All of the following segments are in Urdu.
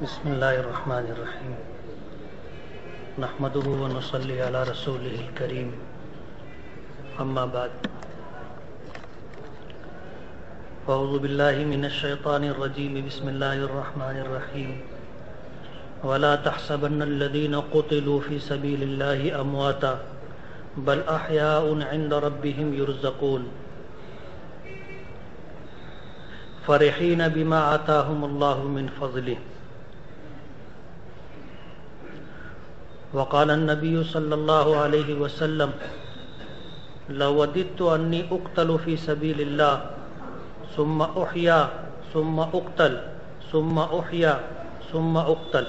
بسم اللہ الرحمن الرحیم نحمدہ ونصلی علی رسولہ الکریم اما بعد اعوذ باللہ من الشیطان الرجیم بسم اللہ الرحمن الرحیم ولا تحسبن الذین قتلوا فی سبیل اللہ امواتا بل احیاء عند ربهم یرزقون فرحین بما آتاهم اللہ من فضلہ وقال النبي صلى الله عليه وسلم لو وددت أني أقتل في سبيل الله ثم أحيا ثم أقتل ثم أحيا ثم أقتل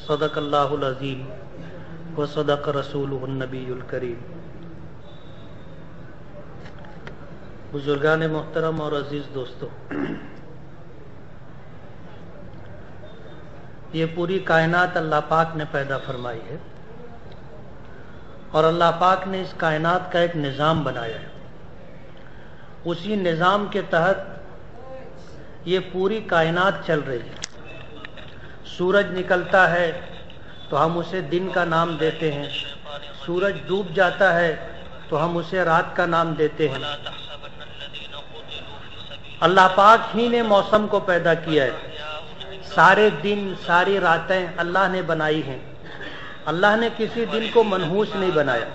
صدق الله العظيم وصدق رسوله النبي الكريم. بزرگان محترم اور عزیز دوستو، یہ پوری کائنات اللہ پاک نے پیدا فرمائی ہے اور اللہ پاک نے اس کائنات کا ایک نظام بنایا ہے. اسی نظام کے تحت یہ پوری کائنات چل رہی ہے. سورج نکلتا ہے تو ہم اسے دن کا نام دیتے ہیں، سورج ڈوب جاتا ہے تو ہم اسے رات کا نام دیتے ہیں. اللہ پاک ہی نے موسم کو پیدا کیا ہے. سارے دن ساری راتیں اللہ نے بنائی ہیں. اللہ نے کسی دن کو منحوس نہیں بنایا.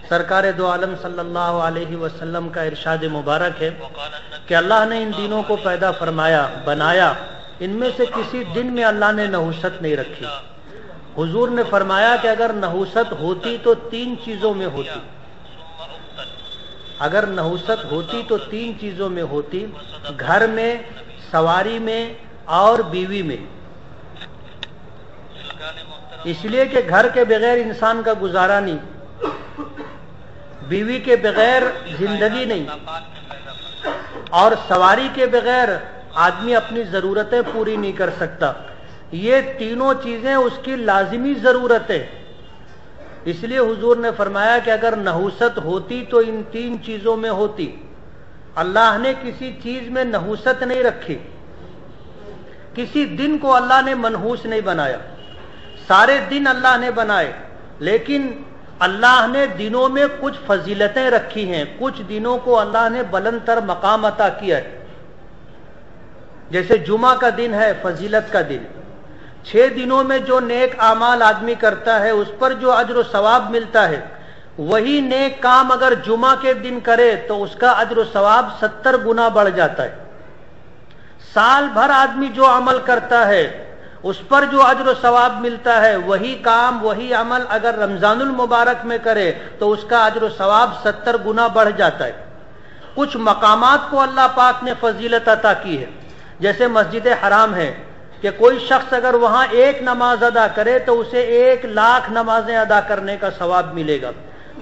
سرکار دو عالم صلی اللہ علیہ وسلم کا ارشاد مبارک ہے کہ اللہ نے ان دنوں کو پیدا فرمایا، بنایا، ان میں سے کسی دن میں اللہ نے نحوست نہیں رکھی. حضور نے فرمایا کہ اگر نحوست ہوتی تو تین چیزوں میں ہوتی. اگر نحوست ہوتی تو تین چیزوں میں ہوتی: گھر میں، سواری میں اور بیوی میں. اس لیے کہ گھر کے بغیر انسان کا گزارا نہیں، بیوی کے بغیر زندگی نہیں، اور سواری کے بغیر آدمی اپنی ضرورتیں پوری نہیں کر سکتا. یہ تینوں چیزیں اس کی لازمی ضرورت ہے. اس لیے حضور نے فرمایا کہ اگر نحوست ہوتی تو ان تین چیزوں میں ہوتی. اللہ نے کسی چیز میں نحوست نہیں رکھی، کسی دن کو اللہ نے منحوس نہیں بنایا. سارے دن اللہ نے بنائے، لیکن اللہ نے دنوں میں کچھ فضیلتیں رکھی ہیں. کچھ دنوں کو اللہ نے بلند تر مقام عطا کیا ہے. جیسے جمعہ کا دن ہے فضیلت کا دن. 6 دنوں میں جو نیک اعمال آدمی کرتا ہے اس پر جو اجر و ثواب ملتا ہے، وہی نیک کام اگر جمعہ کے دن کرے تو اس کا اجر و ثواب 70 گنا بڑھ جاتا ہے. سال بھر آدمی جو عمل کرتا ہے اس پر جو اجر و ثواب ملتا ہے، وہی کام وہی عمل اگر رمضان المبارک میں کرے تو اس کا اجر و ثواب 70 گنا بڑھ جاتا ہے. کچھ مقامات کو اللہ پاک نے فضیلت عطا کی ہے. جیسے مسجد حرام ہے کہ کوئی شخص اگر وہاں ایک نماز ادا کرے تو اسے 1,00,000 نمازیں ادا کرنے کا ثواب ملے گا.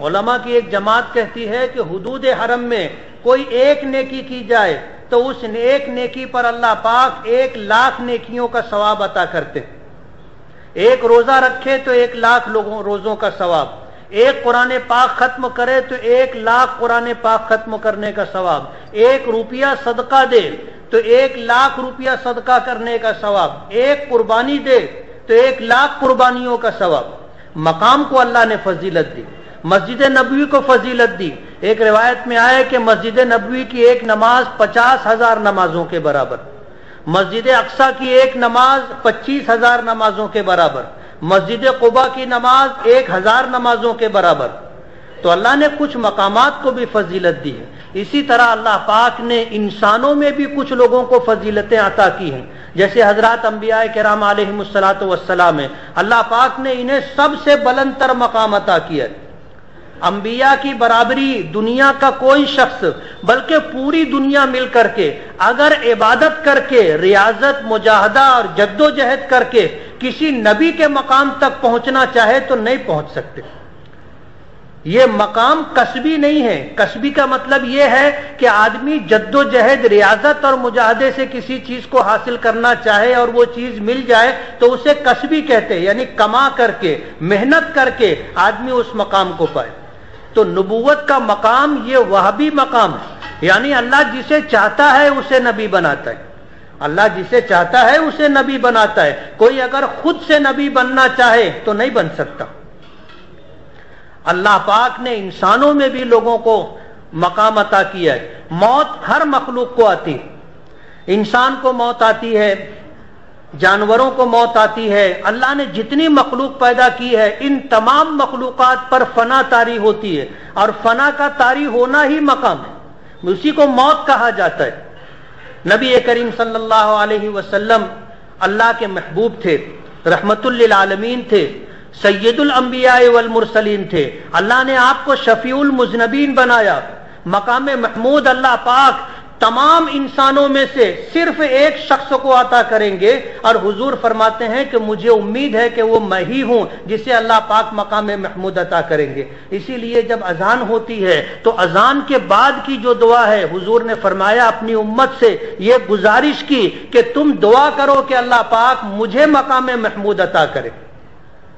علماء کی ایک جماعت کہتی ہے کہ حدود حرم میں کوئی ایک نیکی کی جائے تو اس ایک نیکی پر اللہ پاک 1,00,000 نیکیوں کا ثواب عطا کرتے. ایک روزہ رکھے تو 1,00,000 روزوں کا ثواب. ایک قرآن پاک ختم کرے تو 1,00,000 قرآن پاک ختم کرنے کا ثواب. 1 روپیہ صدقہ دے تو 1,00,000 روپیہ صدقہ کرنے کا ثواب. ایک قربانی دے تو 1,00,000 قربانیوں کا ثواب. مقام کو اللہ نے فضیلت دی. مسجد نبوی کو فضیلت دی. ایک روایت میں آیا کہ مسجد نبوی کی ایک نماز 50,000 نمازوں کے برابر، مسجد اقصی کی ایک نماز 25,000 نمازوں کے برابر، مسجد قباء کی نماز 1,000 نمازوں کے برابر. تو اللہ نے کچھ مقامات کو بھی فضیلت دی ہے. اسی طرح اللہ پاک نے انسانوں میں بھی کچھ لوگوں کو فضیلتیں عطا کی ہیں. جیسے حضرات انبیاء کرام علیہم الصلاۃ والسلام ہیں، اللہ پاک نے انہیں سب سے بلند تر مقام عطا کیا ہے. انبیاء کی برابری دنیا کا کوئی شخص بلکہ پوری دنیا مل کر کے اگر عبادت کر کے، ریاضت، مجاہدہ اور جد و جہد کر کے کسی نبی کے مقام تک پہنچنا چاہے تو نہیں پہنچ سکتے. یہ مقام کسبی نہیں ہے. کسبی کا مطلب یہ ہے کہ آدمی جد و جہد، ریاضت اور مجاہدے سے کسی چیز کو حاصل کرنا چاہے اور وہ چیز مل جائے تو اسے کسبی کہتے ہیں، یعنی کما کر کے، محنت کر کے آدمی اس مقام کو پائے. تو نبوت کا مقام یہ وہابی مقام ہے، یعنی اللہ جسے چاہتا ہے اسے نبی بناتا ہے. اللہ جسے چاہتا ہے اسے نبی بناتا ہے. کوئی اگر خود سے نبی بننا چاہے تو نہیں بن سکتا. اللہ پاک نے انسانوں میں بھی لوگوں کو مقام عطا کیا ہے. موت ہر مخلوق کو آتی ہے. انسان کو موت آتی ہے, جانوروں کو موت آتی ہے. اللہ نے جتنی مخلوق پیدا کی ہے ان تمام مخلوقات پر فنا طاری ہوتی ہے, اور فنا کا طاری ہونا ہی مقام ہے, اسی کو موت کہا جاتا ہے. نبی کریم صلی اللہ علیہ وسلم اللہ کے محبوب تھے, رحمت للعالمین تھے, سید الانبیاء والمرسلین تھے. اللہ نے آپ کو شفیع المذنبین بنایا. مقام محمود اللہ پاک تمام انسانوں میں سے صرف ایک شخص کو عطا کریں گے, اور حضور فرماتے ہیں کہ مجھے امید ہے کہ وہ میں ہی ہوں جسے اللہ پاک مقام محمود عطا کریں گے. اسی لیے جب اذان ہوتی ہے تو اذان کے بعد کی جو دعا ہے, حضور نے فرمایا اپنی امت سے یہ گزارش کی کہ تم دعا کرو کہ اللہ پاک مجھے مقام محمود عطا کرے.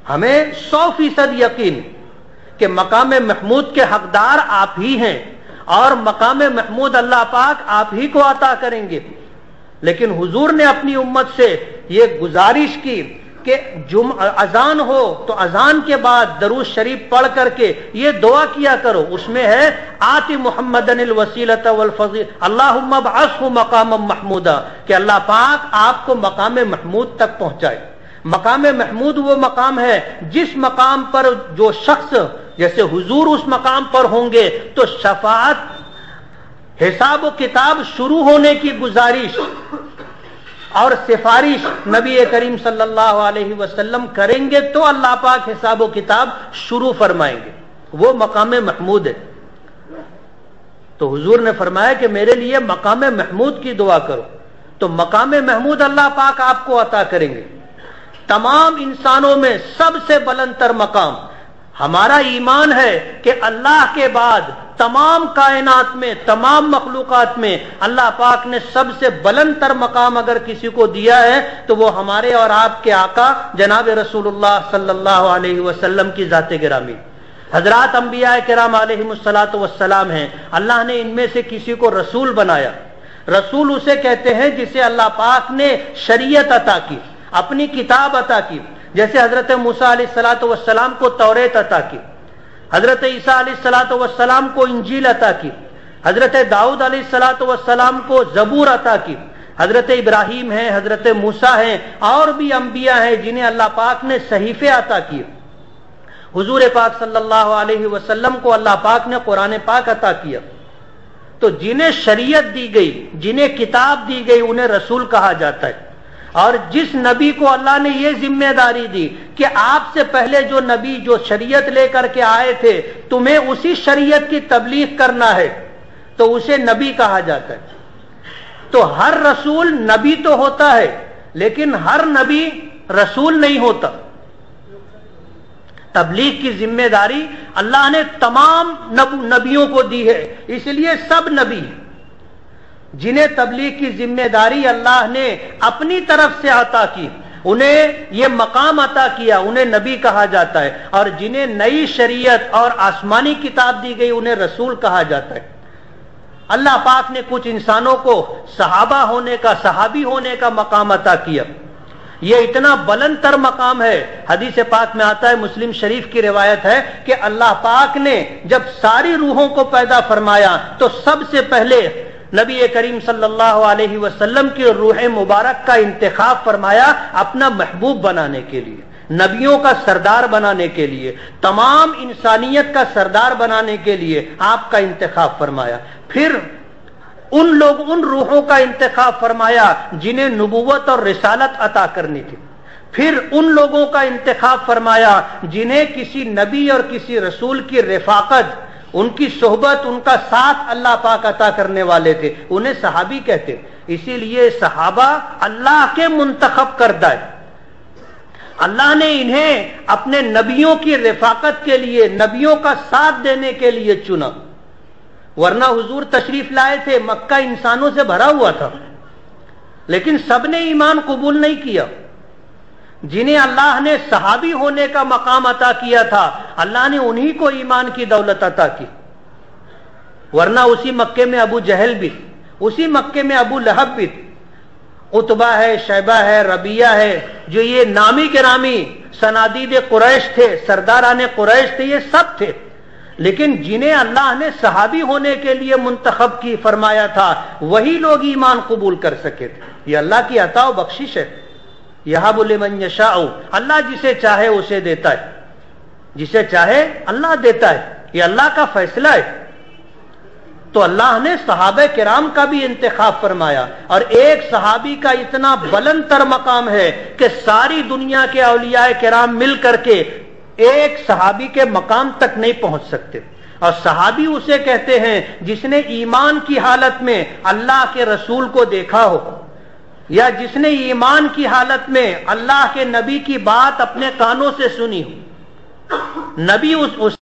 ہمیں 100% یقین کہ مقام محمود کے حقدار آپ ہی ہیں, اور مقام محمود اللہ پاک آپ ہی کو عطا کریں گے. لیکن حضور نے اپنی امت سے یہ گزارش کی کہ اذان ہو تو اذان کے بعد درود شریف پڑھ کر کے یہ دعا کیا کرو. اس میں ہے آتی محمدن الوسیلۃ والفضیلۃ اللہم ابعثہ مقاما محمودا, کہ اللہ پاک آپ کو مقام محمود تک پہنچائے. مقام محمود وہ مقام ہے جس مقام پر جو شخص, جیسے حضور اس مقام پر ہوں گے تو شفاعت, حساب و کتاب شروع ہونے کی گزارش اور سفارش نبی کریم صلی اللہ علیہ وسلم کریں گے تو اللہ پاک حساب و کتاب شروع فرمائیں گے. وہ مقام محمود ہے. تو حضور نے فرمایا کہ میرے لیے مقام محمود کی دعا کرو, تو مقام محمود اللہ پاک آپ کو عطا کریں گے. تمام انسانوں میں سب سے بلند تر مقام, ہمارا ایمان ہے کہ اللہ کے بعد تمام کائنات میں, تمام مخلوقات میں اللہ پاک نے سب سے بلند تر مقام اگر کسی کو دیا ہے تو وہ ہمارے اور آپ کے آقا جناب رسول اللہ صلی اللہ علیہ وسلم کی ذات گرامی. حضرات انبیاء کرام علیہم الصلاۃ والسلام ہیں. اللہ نے ان میں سے کسی کو رسول بنایا. رسول اسے کہتے ہیں جسے اللہ پاک نے شریعت عطا کی, اپنی کتاب عطا کی. جیسے حضرت موسیٰ علیہ الصلاۃ والسلام کو توریت عطا کی, حضرت عیسیٰ علیہ الصلاۃ والسلام کو انجیل عطا کی, حضرت داؤد علیہ الصلاۃ والسلام کو زبور عطا کی, حضرت ابراہیم ہیں, حضرت موسیٰ ہیں, اور بھی انبیاء ہیں جنہیں اللہ پاک نے صحیفے عطا کیے. حضور پاک صلی اللہ علیہ وسلم کو اللہ پاک نے قرآن پاک عطا کیا. تو جنہیں شریعت دی گئی, جنہیں کتاب دی گئی, انہیں رسول کہا جاتا ہے. اور جس نبی کو اللہ نے یہ ذمہ داری دی کہ آپ سے پہلے جو نبی جو شریعت لے کر کے آئے تھے تمہیں اسی شریعت کی تبلیغ کرنا ہے, تو اسے نبی کہا جاتا ہے. تو ہر رسول نبی تو ہوتا ہے, لیکن ہر نبی رسول نہیں ہوتا. تبلیغ کی ذمہ داری اللہ نے تمام نبیوں کو دی ہے, اس لیے سب نبی ہیں. جنہیں تبلیغ کی ذمہ داری اللہ نے اپنی طرف سے عطا کی, انہیں یہ مقام عطا کیا, انہیں نبی کہا جاتا ہے. اور جنہیں نئی شریعت اور آسمانی کتاب دی گئی انہیں رسول کہا جاتا ہے. اللہ پاک نے کچھ انسانوں کو صحابہ ہونے کا, صحابی ہونے کا مقام عطا کیا. یہ اتنا بلند تر مقام ہے. حدیث پاک میں آتا ہے, مسلم شریف کی روایت ہے کہ اللہ پاک نے جب ساری روحوں کو پیدا فرمایا تو سب سے پہلے نبی کریم صلی اللہ علیہ وسلم کی روح مبارک کا انتخاب فرمایا اپنا محبوب بنانے کے لیے, نبیوں کا سردار بنانے کے لیے, تمام انسانیت کا سردار بنانے کے لیے آپ کا انتخاب فرمایا. پھر ان روحوں کا انتخاب فرمایا جنہیں نبوت اور رسالت عطا کرنی تھی. پھر ان لوگوں کا انتخاب فرمایا جنہیں کسی نبی اور کسی رسول کی رفاقت, ان کی صحبت, ان کا ساتھ اللہ پاک عطا کرنے والے تھے, انہیں صحابی کہتے. اسی لیے صحابہ اللہ کے منتخب کردہ ہے. اللہ نے انہیں اپنے نبیوں کی رفاقت کے لیے, نبیوں کا ساتھ دینے کے لیے چنا. ورنہ حضور تشریف لائے تھے, مکہ انسانوں سے بھرا ہوا تھا, لیکن سب نے ایمان قبول نہیں کیا. جنہیں اللہ نے صحابی ہونے کا مقام عطا کیا تھا اللہ نے انہی کو ایمان کی دولت عطا کی. ورنہ اسی مکے میں ابو جہل بھی, اسی مکے میں ابو لہب بھی, عتبہ ہے، شیبہ ہے، ربیہ ہے، جو یہ نامی گرامی صنادید قریش تھے، سرداران قریش تھے، یہ سب تھے، لیکن جنہیں اللہ نے صحابی ہونے کے لیے منتخب کی فرمایا تھا وہی لوگ ایمان قبول کر سکے تھے۔ یہ اللہ کی عطا و بخشش ہے۔ یہب لمن یشاء، اللہ جسے چاہے اسے دیتا ہے، جسے چاہے اللہ دیتا ہے، یہ اللہ کا فیصلہ ہے۔ تو اللہ نے صحابہ کرام کا بھی انتخاب فرمایا، اور ایک صحابی کا اتنا بلند تر مقام ہے کہ ساری دنیا کے اولیاء کرام مل کر کے ایک صحابی کے مقام تک نہیں پہنچ سکتے۔ اور صحابی اسے کہتے ہیں جس نے ایمان کی حالت میں اللہ کے رسول کو دیکھا ہو، یا جس نے ایمان کی حالت میں اللہ کے نبی کی بات اپنے کانوں سے سنی ہو۔ نبی اس